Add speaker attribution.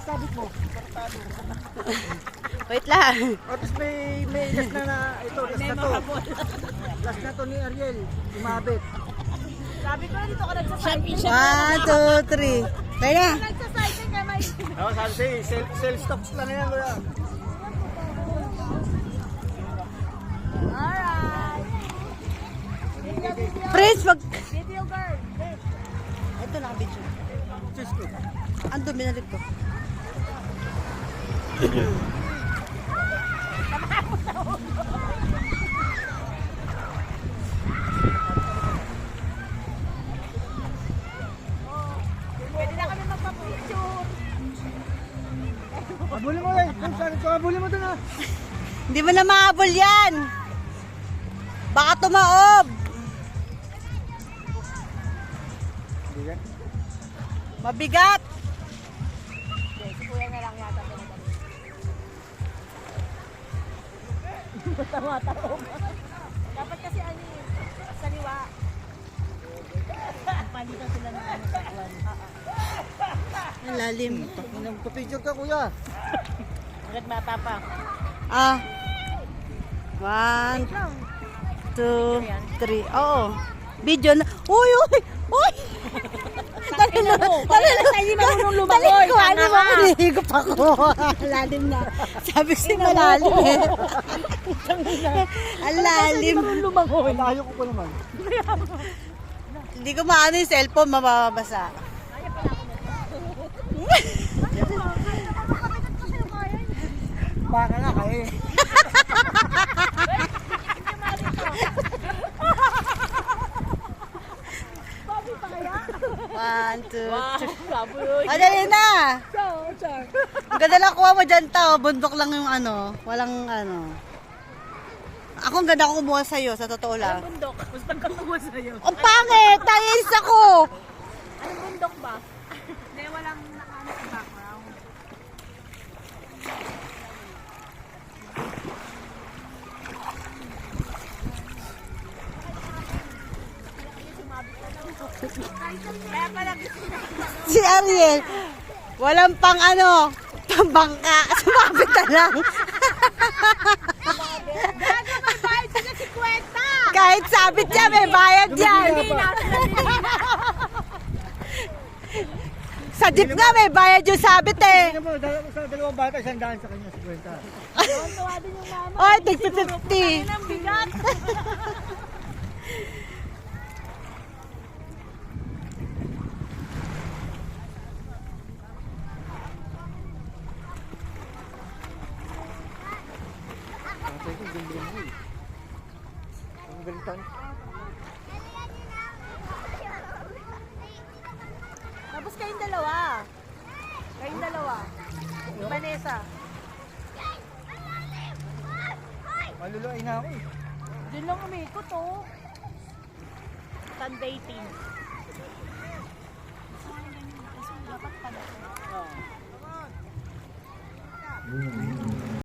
Speaker 1: sabit mo.
Speaker 2: Wait lang.
Speaker 1: Tapos may last na ito, last na to. Last na to ni Ariel, umabit.
Speaker 3: Sabi ko na dito ka nagsacycling.
Speaker 2: 1, 2, 3. Kaya na.
Speaker 3: Nagsacycling ka may...
Speaker 1: Oo, sabi sa'yo, sell stocks lang yan, kuya.
Speaker 3: Alright.
Speaker 2: Prince, wag.
Speaker 3: Video girl.
Speaker 2: Ito na ang video.
Speaker 1: Cheers ko.
Speaker 2: Ando, binalik ko.
Speaker 3: Pwede na kami magpa-picture.
Speaker 1: Abulin mo yan. Kung saan ito, abulin mo doon ha.
Speaker 2: Hindi mo na mahabol yan. Baka tumaob. Mabigat.
Speaker 3: Okay, si kuya na lang yata. Tama-tama. Dapat kasi ano yun, saliwa. Palitan sila ng ano sa kuwan.
Speaker 2: Ang lalim.
Speaker 1: Papicture ka, kuya.
Speaker 3: Agad matapang.
Speaker 2: 1, 2, 3. Oo. Video na. Uy, uy, uy. Dali na. Dali na.
Speaker 3: Hindi marunong lumangoy.
Speaker 2: Dali ko. Ano ba? Hinihigop ako. Lalim na. Sabi ko malalim eh. Ang lalim.
Speaker 3: Lumangoy.
Speaker 1: Layo ko pa naman.
Speaker 2: Hindi ko maano yung cellphone. Mababasa.
Speaker 1: Baka nga kayo eh.
Speaker 3: Babi pa kaya?
Speaker 2: 1, 2, 3.
Speaker 3: Baboy.
Speaker 2: Dali na.
Speaker 3: Char.
Speaker 2: Ang ganda lang kuha mo dyan tao. Bundok lang yung ano. Walang ano. Ako ang ganda ko kumuha sa'yo. Sa totoo lang.
Speaker 3: Bundok. Gusto kang kumuha sa'yo.
Speaker 2: Ang pangit! Tayis ako!
Speaker 3: Anong bundok ba? Hindi, walang nakaano sa background. Kaya pala gusto na.
Speaker 2: Si Ariel, walang pang ano, pambangka. Sumabit na lang.
Speaker 3: Gaga, may bayad sila si Kwenta!
Speaker 2: Kahit sabit niya, may bayad yan. Sa jeep nga, may bayad yung sabit eh.
Speaker 1: Tingnan mo, sa dalawang bata, isang daan sa kanya, 50.
Speaker 3: Tuwa din yung mama.
Speaker 2: Oy, tig 50.
Speaker 3: Ang bigat.
Speaker 1: Ang balitan.
Speaker 3: Tapos kayong dalawa. Kayong dalawa. Vanessa.
Speaker 1: Maluluay na ako eh.
Speaker 3: Doon lang umikot oh. Sunday team. Dapat pala.